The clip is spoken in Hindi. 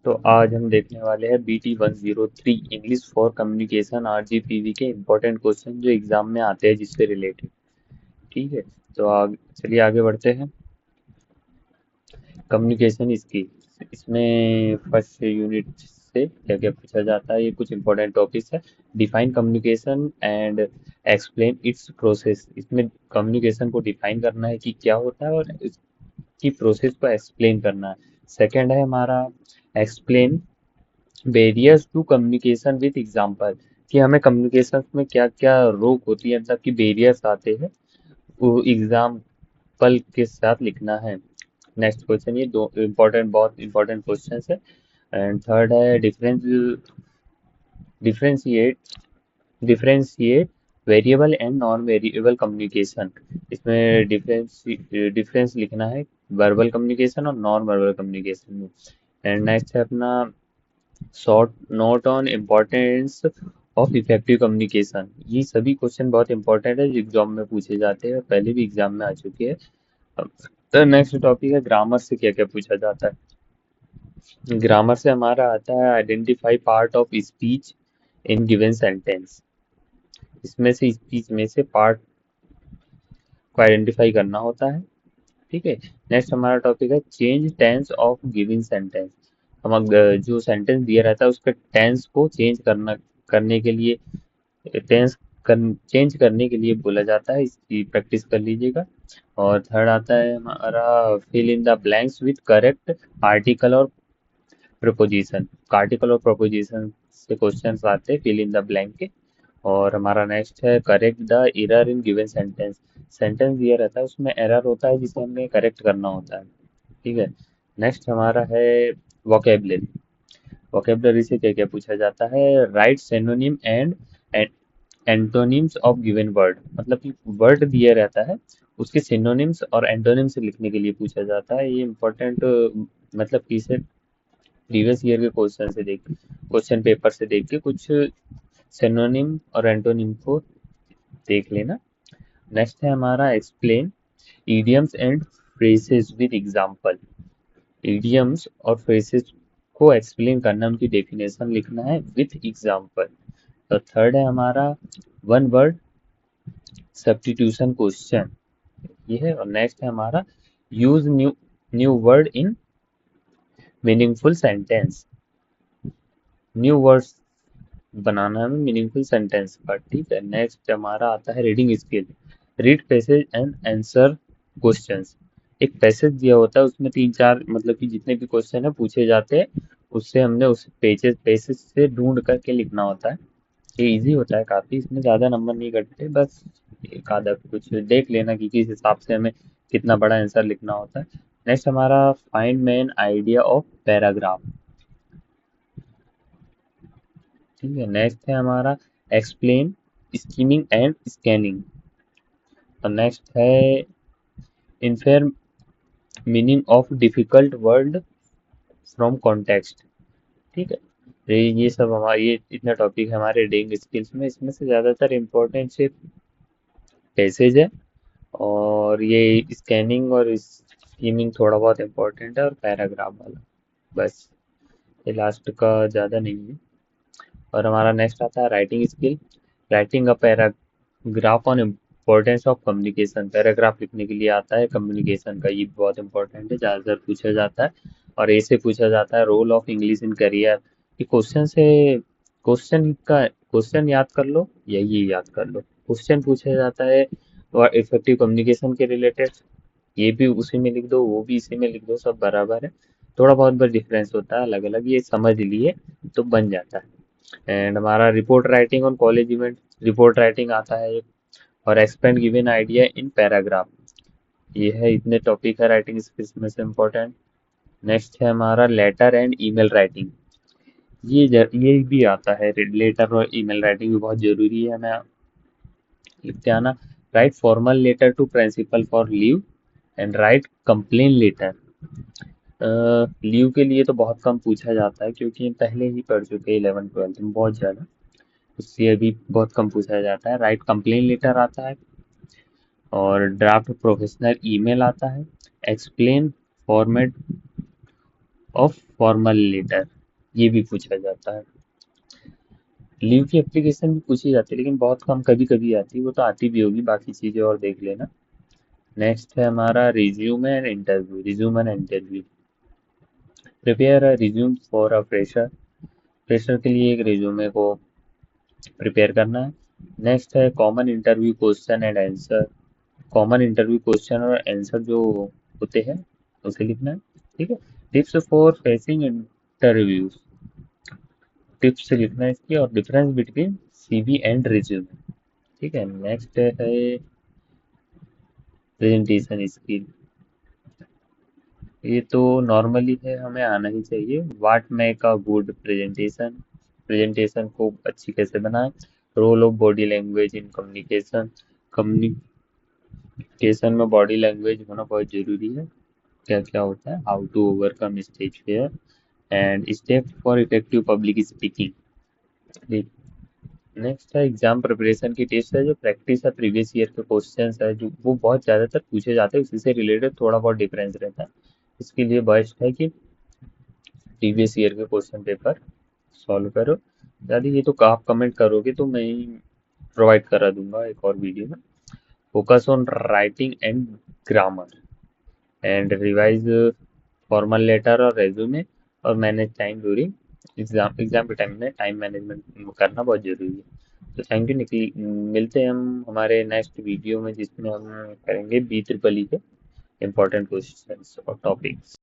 तो आज हम देखने वाले हैं BT 103 English for communication RGPV के इम्पोर्टेंट क्वेश्चन जो एग्जाम में आते हैं जिससे रिलेटेड। ठीक है, तो चलिए आगे बढ़ते हैं। कम्युनिकेशन स्किल, इसमें फर्स्ट यूनिट से क्या क्या पूछा जाता है, ये कुछ इंपॉर्टेंट टॉपिक्स है। Define communication and explain it's process, इसमें कम्युनिकेशन को डिफाइन करना है कि क्या होता है और इसकी प्रोसेस को एक्सप्लेन करना है। सेकंड है हमारा explain barriers to communication with example, कि हमें कम्युनिकेशन में क्या क्या रोक होती है, मतलब कि बैरियर्स आते हैं, वो एग्जाम्पल के साथ लिखना है। नेक्स्ट क्वेश्चन, ये दो इम्पोर्टेंट बहुत इंपॉर्टेंट क्वेश्चन है। एंड थर्ड है differentiate differentiate variable and non variable communication, इसमें डिफरेंस लिखना है वर्बल कम्युनिकेशन और नॉन वर्बल कम्युनिकेशन में। एंड नेक्स्ट है अपना short note on importance of effective communication, ये सभी क्वेश्चन बहुत इंपॉर्टेंट है जो एग्जाम में पूछे जाते हैं, पहले भी एग्जाम में आ चुके हैं। तो नेक्स्ट टॉपिक है ग्रामर से क्या क्या पूछा जाता है। ग्रामर से हमारा आता है identify part of speech in given sentence, इसमें से स्पीच में से पार्ट को आइडेंटिफाई करना होता है। ठीक है, नेक्स्ट हमारा टॉपिक है change tense of given sentence, जो सेंटेंस दिया रहता है उसके टेंस को करने के लिए टेंस चेंज करने के लिए बोला जाता है, इसकी प्रैक्टिस कर लीजिएगा। और थर्ड आता है हमारा fill in the blanks with correct article और प्रपोजिशन, आर्टिकल और प्रपोजिशन से क्वेश्चन आते हैं फिल इन द ब्लैंक के। और हमारा नेक्स्ट है correct the error in given sentence, sentence दिया रहता है उसमें एरर होता है जिसे हमें करेक्ट करना होता है। ठीक है, नेक्स्ट हमारा है वोकेबलरी, वोकेबलरी से क्या क्या पूछा जाता है, right synonym and antonyms of given word, मतलब कि वर्ड दिया रहता है उसके सिनोनिम्स और एंटोनिम्स लिखने के लिए पूछा जाता है। ये इम्पोर्टेंट, मतलब कि इसे प्रीवियस ईयर के क्वेश्चन पेपर से देख के कुछ सिनोनिम और एंटोनिम को देख लेना। नेक्स्ट है हमारा explain idioms and phrases with example, idioms और फ्रेजेस को एक्सप्लेन करना, उनकी डेफिनेशन लिखना है विथ एग्जांपल। तो थर्ड है हमारा वन वर्ड सब्स्टिट्यूशन क्वेश्चन, ये है। और नेक्स्ट है हमारा use new new word in meaningful sentence, new words बनाना है मीनिंगफुल सेंटेंस का। ठीक है, नेक्स्ट हमारा आता है reading skill, read passage and answer questions, एक पैसेज दिया होता है उसमें तीन चार, मतलब कि जितने भी क्वेश्चन है पूछे जाते हैं उससे हमने उस पैसेज से ढूंढ करके लिखना होता है। ये इजी होता है काफी, इसमें ज्यादा नंबर नहीं कटते, बस एक आधा कुछ देख लेना कि किस हिसाब से हमें कितना बड़ा आंसर लिखना होता है। नेक्स्ट हमारा find main idea of paragraph. ठीक है, नेक्स्ट है हमारा एक्सप्लेन स्कीमिंग एंड स्कैनिंग। और नेक्स्ट है infer meaning of difficult word from context. ठीक है, ये सब हमारे ये इतना टॉपिक है हमारे रीडिंग स्किल्स में, इसमें से ज़्यादातर इम्पोर्टेंट सिर्फ पैसेज है, और ये स्कैनिंग और स्कीमिंग थोड़ा बहुत इम्पोर्टेंट है, और पैराग्राफ वाला बस, ये लास्ट का ज़्यादा नहीं है। और हमारा नेक्स्ट आता है writing skill, writing a paragraph on importance of communication, paragraph लिखने के लिए आता है कम्युनिकेशन का, ये बहुत इंपॉर्टेंट है, ज़्यादातर पूछा जाता है। और ऐसे पूछा जाता है role of English in career, ये क्वेश्चन से क्वेश्चन याद कर लो या ये याद कर लो, क्वेश्चन पूछा जाता है और इफेक्टिव कम्युनिकेशन के रिलेटेड, ये भी उसी में लिख दो वो भी इसी में लिख दो, सब बराबर है, थोड़ा बहुत बस डिफरेंस होता है अलग अलग, ये समझ लिए तो बन जाता है। एंड हमारा report writing on college event, report writing आता है एक, और expand given idea in paragraph, ये है, इतने टॉपिक है राइटिंग स्किल्स में से इम्पोर्टेंट। नेक्स्ट है हमारा लेटर एंड ईमेल राइटिंग, ये भी आता है, लेटर और ईमेल राइटिंग भी बहुत जरूरी है, हमें लिखते आना। Write formal letter to principal for leave and write complain letter, leave के लिए तो बहुत कम पूछा जाता है क्योंकि हम पहले ही पढ़ चुके हैं 11th 12th में बहुत ज़्यादा, उससे अभी बहुत कम पूछा जाता है। राइट कंप्लेन लेटर आता है, और ड्राफ्ट प्रोफेशनल ईमेल आता है, explain format of formal letter, ये भी पूछा जाता है। लीव की एप्लीकेशन भी पूछी जाती है लेकिन बहुत कम, कभी कभी आती है, वो तो आती भी होगी, बाकी चीजें और देख लेना। नेक्स्ट है हमारा resume and interview. Resume and interview, prepare a resume for a fresher. Fresher के लिए एक रिज्यूमे को प्रिपेयर करना है। नेक्स्ट है common interview question and answer. Common interview question और आंसर जो होते हैं उसे लिखना है। ठीक है। Tips for facing interviews, tips लिखना है इसकी, और difference between CV and resume. ठीक है। नेक्स्ट है प्रेजेंटेशन स्किल, ये तो नॉर्मली है, हमें आना ही चाहिए। What make a good presentation, presentation को अच्छी कैसे बनाएं। Role of body language in communication, communication में बॉडी लैंग्वेज होना बहुत जरूरी है। क्या क्या होता है, how to overcome stage fear and step for effective public speaking. Next है एग्जाम प्रिपरेशन की टिप्स है, जो प्रैक्टिस है प्रीवियस ईयर के क्वेश्चंस है जो वो बहुत ज़्यादातर पूछे जाते हैं, उसी से रिलेटेड थोड़ा बहुत डिफरेंस रहता है। इसके लिए बेस्ट है कि प्रीवियस ईयर के क्वेश्चन पेपर सॉल्व करो। यदि ये तो आप कमेंट करोगे तो मैं ही प्रोवाइड करा दूंगा एक और वीडियो में। Focus on writing and grammar and revise formal letter और रेज्यूमे, और manage time during exam. Exam के टाइम में टाइम मैनेजमेंट करना बहुत जरूरी है। तो थैंक यू निखिल, मिलते हैं हम हमारे नेक्स्ट वीडियो में जिसमें हम करेंगे बी ट्रिपल ई के इम्पोर्टेंट क्वेश्चंस और टॉपिक्स।